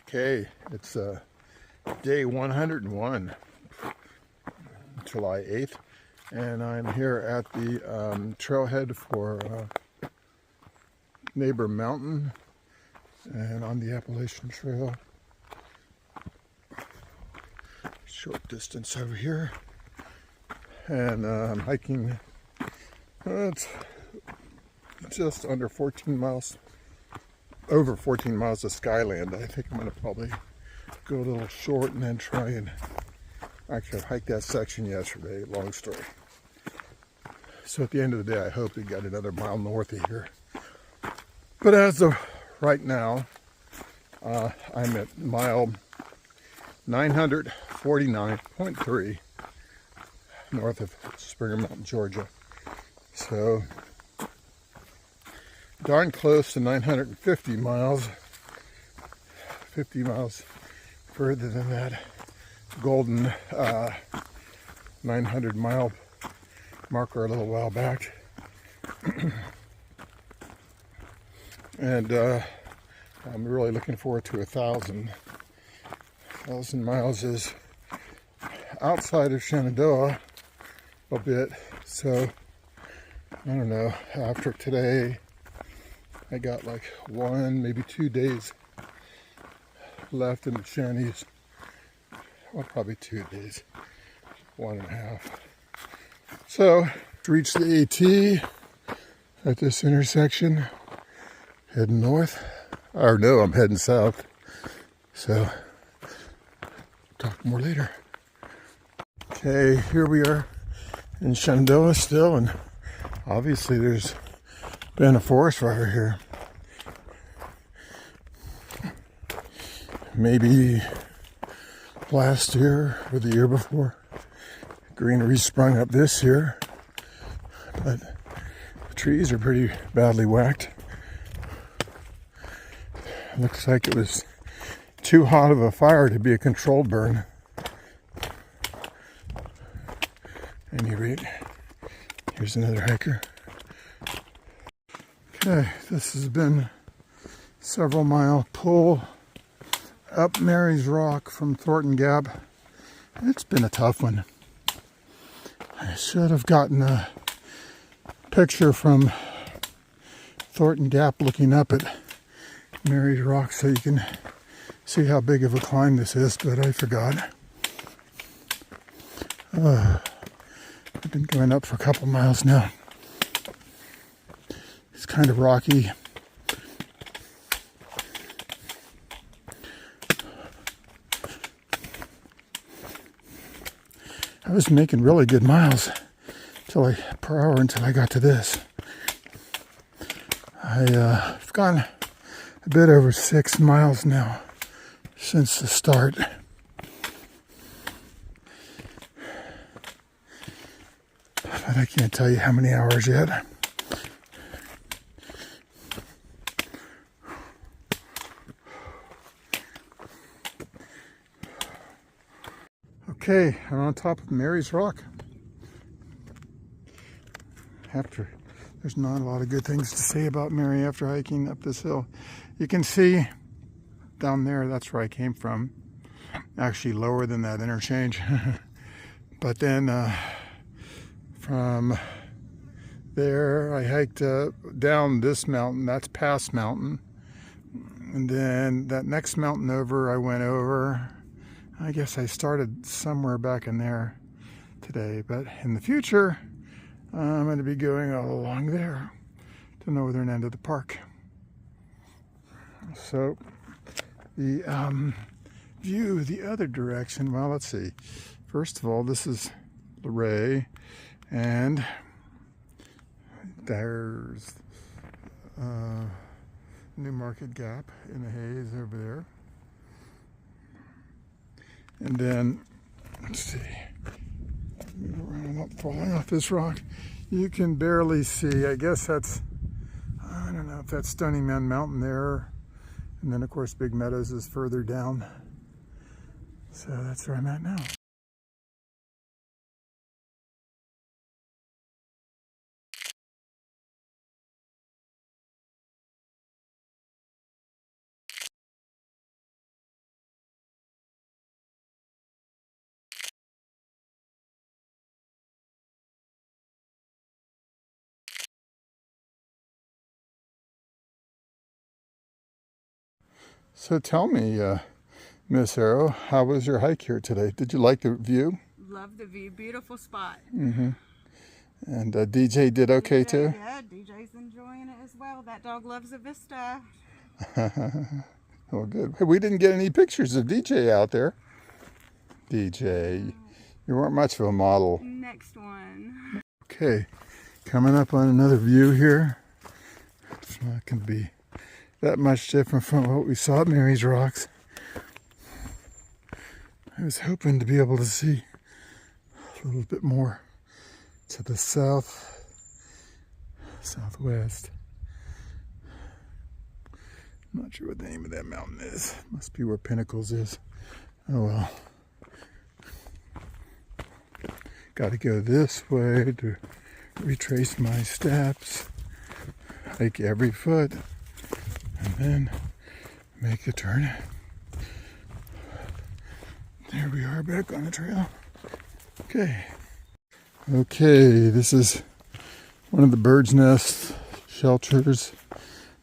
Okay, it's day 101, July 8th, and I'm here at the trailhead for Neighbor Mountain and on the Appalachian Trail. Short distance over here, and I'm hiking. It's just under 14 miles, over 14 miles of Skyland. I think I'm going to probably go a little short and then try and actually hike that section yesterday. Long story. So at the end of the day, I hope we got another mile north of here. But as of right now, I'm at mile 949.3 north of Springer Mountain, Georgia. So darn close to 950 miles, 50 miles further than that golden 900 mile marker a little while back. And I'm really looking forward to 1,000 miles is outside of Shenandoah a bit, so I don't know, after today I got like 1, maybe 2 days left in the Shanties. Well, probably 2 days, 1.5. So, to reach the AT at this intersection, heading north, or no, I'm heading south. So, talk more later. Okay, here we are in Shenandoah still, and obviously there's been a forest fire here. Maybe last year or the year before. Greenery sprung up this year, but the trees are pretty badly whacked. Looks like it was too hot of a fire to be a controlled burn. At any rate, here's another hiker. Okay, this has been several mile pull up Mary's Rock from Thornton Gap. It's been a tough one. I should have gotten a picture from Thornton Gap looking up at Mary's Rock so you can see how big of a climb this is, but I forgot. I've been going up for a couple miles now. It's kind of rocky. I was making really good miles per hour until I got to this. I've gone a bit over 6 miles now since the start. But I can't tell you how many hours yet. Okay, I'm on top of Mary's Rock. There's not a lot of good things to say about Mary after hiking up this hill. You can see down there, that's where I came from. Actually lower than that interchange. But then from there, I hiked down this mountain. That's Pass Mountain. And then that next mountain over, I went over. I guess I started somewhere back in there today, but in the future, I'm going to be going all along there to the northern end of the park. So the view the other direction, well, let's see. First of all, this is Luray, and there's New Market Gap in the haze over there. And then, let's see, I'm not falling off this rock. You can barely see, I guess that's, I don't know if that's Stony Man Mountain there. And then of course Big Meadows is further down. So that's where I'm at now. So tell me, Miss Arrow, how was your hike here today? Did you like the view? Love the view. Beautiful spot. Mm-hmm. And DJ did okay too? Yeah, DJ's enjoying it as well. That dog loves the vista. Well, good. Hey, we didn't get any pictures of DJ out there. DJ, you weren't much of a model. Next one. Okay, coming up on another view here. It's not going to be that much different from what we saw at Mary's Rocks. I was hoping to be able to see a little bit more to the southwest. I'm not sure what the name of that mountain is. Must be where Pinnacles is. Oh well. Got to go this way to retrace my steps, hike every foot, and then make a turn. There we are, back on the trail. Okay, this is one of the bird's nest shelters.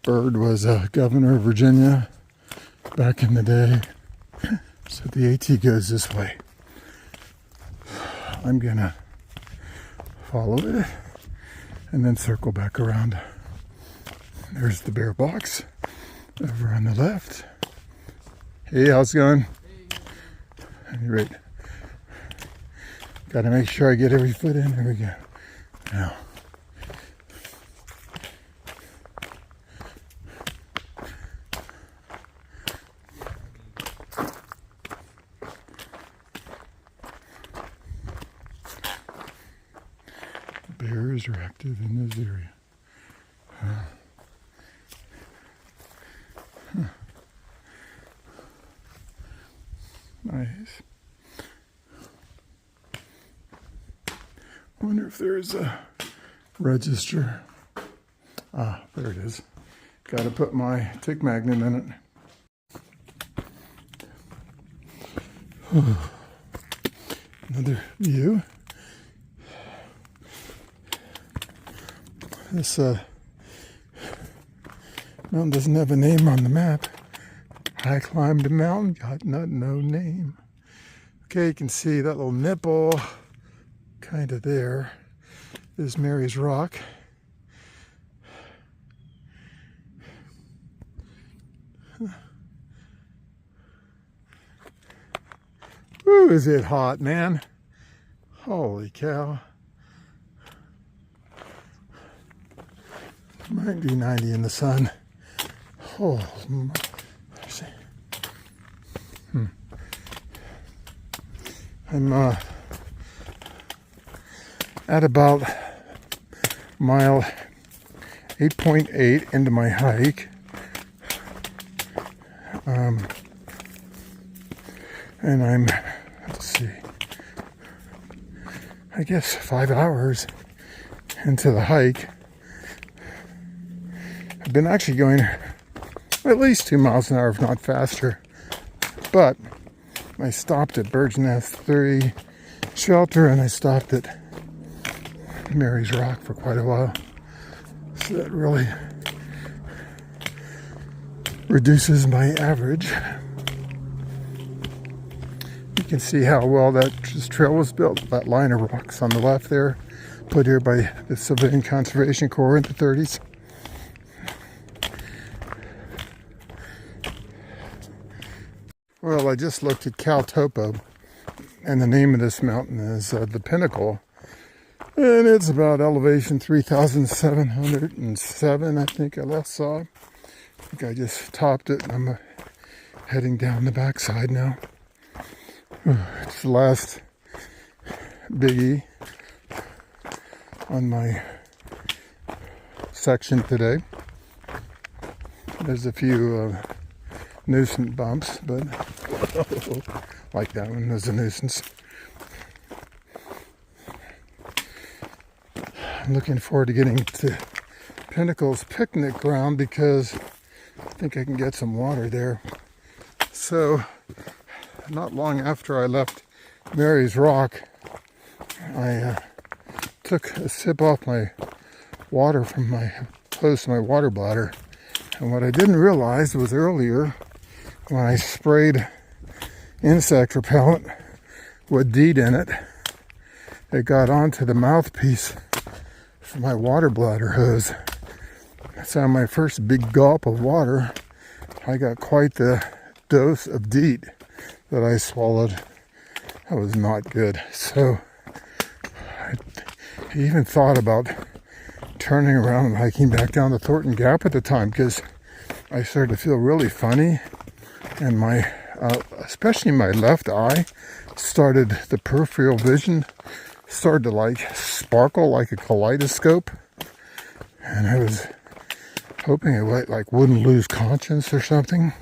Bird was a governor of Virginia back in the day. So the AT goes this way. I'm gonna follow it and then circle back around. There's the bear box over on the left. Hey, how's it going? At any rate, gotta make sure I get every foot in. There we go. Now, bears are active in this area. Nice. Wonder if there's a register. Ah, there it is. Got to put my tick magnet in it. Another view. This mountain doesn't have a name on the map. I climbed a mountain, got no name. Okay, you can see that little nipple kind of there is Mary's Rock. Ooh, is it hot, man? Holy cow. Might be 90 in the sun. Oh, mercy. I'm at about mile 8.8 into my hike. And I'm, let's see, I guess 5 hours into the hike. I've been actually going at least 2 miles an hour, if not faster. But I stopped at Bird's Nest 3 shelter and I stopped at Mary's Rock for quite a while. So that really reduces my average. You can see how well this trail was built. That line of rocks on the left there, put here by the Civilian Conservation Corps in the 30s. Well, I just looked at CalTopo, and the name of this mountain is the Pinnacle, and it's about elevation 3,707, I think I last saw. I think I just topped it, and I'm heading down the backside now. It's the last biggie on my section today. There's a few nuisance bumps, but like that one was a nuisance. I'm looking forward to getting to Pinnacle's picnic ground because I think I can get some water there. So not long after I left Mary's Rock, I took a sip off my water from my close to my water bladder, and what I didn't realize was earlier when I sprayed insect repellent with Deet in it, it got onto the mouthpiece for my water bladder hose. So on my first big gulp of water, I got quite the dose of Deet that I swallowed. That was not good. So I even thought about turning around and hiking back down the Thornton Gap at the time, because I started to feel really funny, and my especially my left eye started, the peripheral vision started to like sparkle like a kaleidoscope, and I was hoping it like wouldn't lose conscience or something.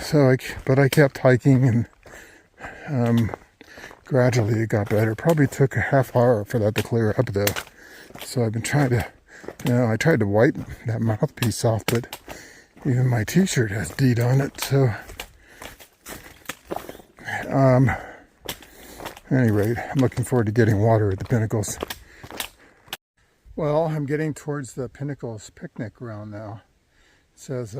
So but I kept hiking, and gradually it got better. Probably took a half hour for that to clear up though. So I've been trying to, I tried to wipe that mouthpiece off, but even my t-shirt has Deet on it. So at any rate, I'm looking forward to getting water at the Pinnacles. Well, I'm getting towards the Pinnacles picnic ground now. It says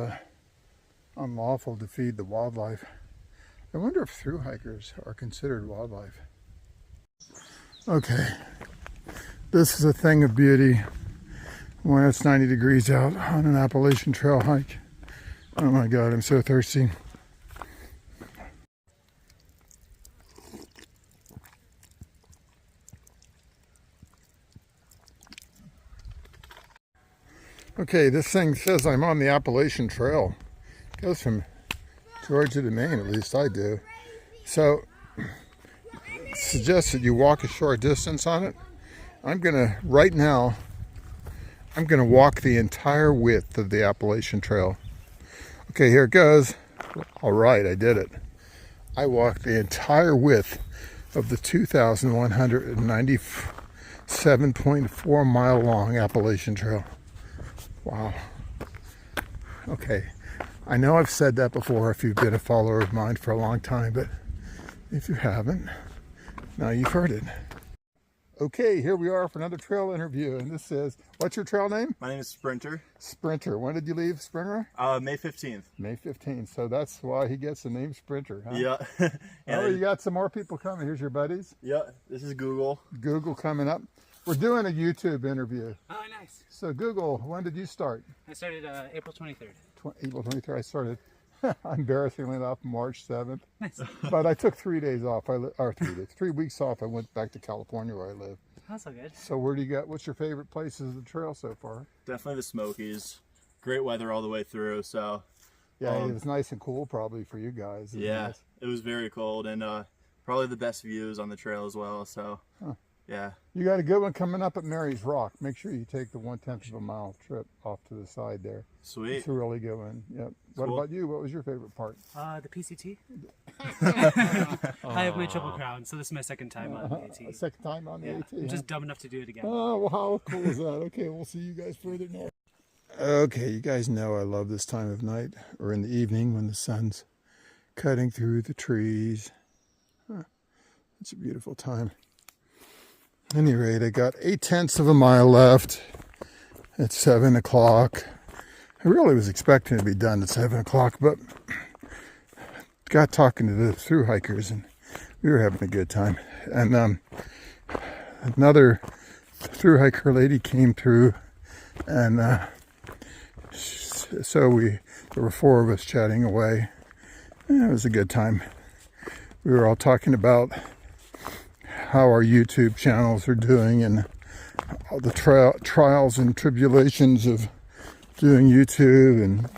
unlawful to feed the wildlife. I wonder if thru hikers are considered wildlife. Okay, this is a thing of beauty when it's 90 degrees out on an Appalachian Trail hike. Oh my God, I'm so thirsty. Okay, this thing says I'm on the Appalachian Trail. It goes from Georgia to Maine, at least I do. So, it suggests that you walk a short distance on it. Right now, I'm gonna walk the entire width of the Appalachian Trail. Okay, here it goes. All right, I did it. I walked the entire width of the 2,197.4 mile long Appalachian Trail. Wow. Okay, I know I've said that before if you've been a follower of mine for a long time, but if you haven't, now you've heard it. Okay, here we are for another trail interview, and this says, what's your trail name? My name is Sprinter. Sprinter. When did you leave Sprinter? May 15th. May 15th, so that's why he gets the name Sprinter, huh? Yeah. Oh, you got some more people coming. Here's your buddies. Yeah, this is Google. Google coming up. We're doing a YouTube interview. Oh, nice. So Google, when did you start? I started April 23rd. April 23rd. I started, embarrassingly enough, March 7th. Nice. But I took 3 days off. 3 weeks off. I went back to California where I live. That's so good. So where do you got? What's your favorite places of the trail so far? Definitely the Smokies. Great weather all the way through. So yeah, it was nice and cool probably for you guys. Yeah, nice. It was very cold, and probably the best views on the trail as well. So yeah. You got a good one coming up at Mary's Rock. Make sure you take the 1/10 of a mile trip off to the side there. Sweet. It's a really good one. Yep. What Cool. about you? What was your favorite part? The PCT. I have my Triple Crown, so this is my second time on the AT. Second time on the AT. I'm just dumb enough to do it again. Oh, well, how cool is that? Okay, we'll see you guys further north. Okay, you guys know I love this time of night, or in the evening when the sun's cutting through the trees. It's a beautiful time. At any rate, I got 8/10 of a mile left at 7 o'clock. I really was expecting to be done at 7 o'clock, but got talking to the thru hikers and we were having a good time. And another thru hiker lady came through, and so there were 4 of us chatting away. And it was a good time. We were all talking about how our YouTube channels are doing and all the trials and tribulations of doing YouTube and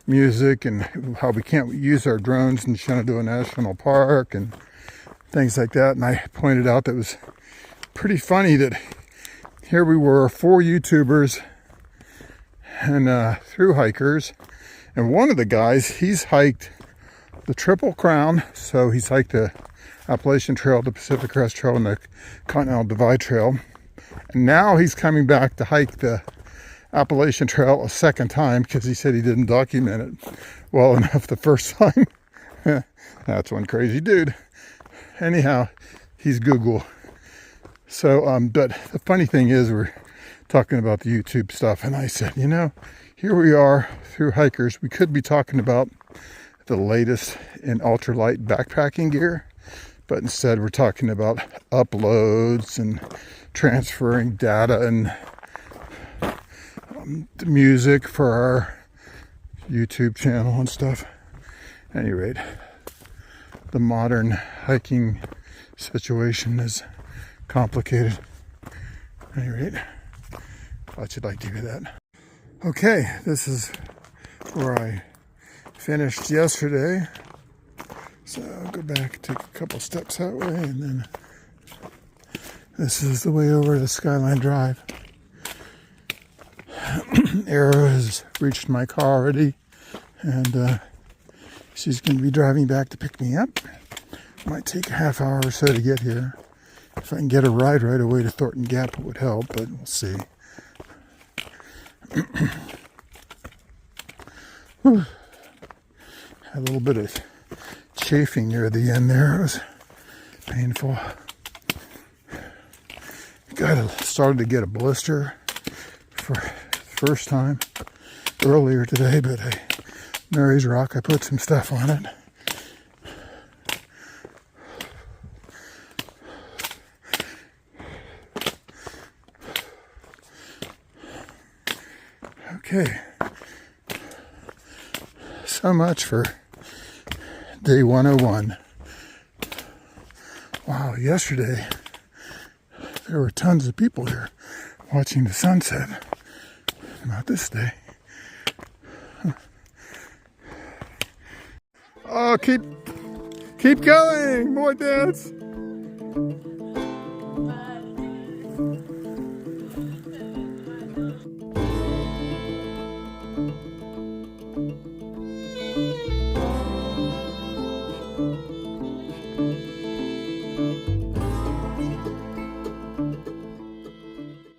music, and how we can't use our drones in Shenandoah National Park and things like that. And I pointed out that it was pretty funny that here we were, 4 YouTubers and thru hikers, and one of the guys, he's hiked the Triple Crown, so he's hiked the Appalachian Trail, the Pacific Crest Trail, and the Continental Divide Trail. And now he's coming back to hike the Appalachian Trail a second time because he said he didn't document it well enough the first time. That's one crazy dude. Anyhow, he's Google. So, but the funny thing is, we're talking about the YouTube stuff, and I said, you know, here we are through hikers. We could be talking about the latest in ultralight backpacking gear, but instead we're talking about uploads and transferring data and the music for our YouTube channel and stuff. At any rate, the modern hiking situation is complicated. At any rate, thought you'd like to hear that. Okay, this is where I finished yesterday. So I'll go back, take a couple steps that way, and then this is the way over to Skyline Drive. Arrow has reached my car already, and she's going to be driving back to pick me up. Might take a half hour or so to get here. If I can get a ride right away to Thornton Gap, it would help, but we'll see. Had a little bit of chafing near the end there. It was painful. Started to get a blister for the first time earlier today, but Mary's Rock, I put some stuff on it. Okay, so much for day 101. Wow, yesterday there were tons of people here watching the sunset. Not this day. Oh, keep going, boy dads.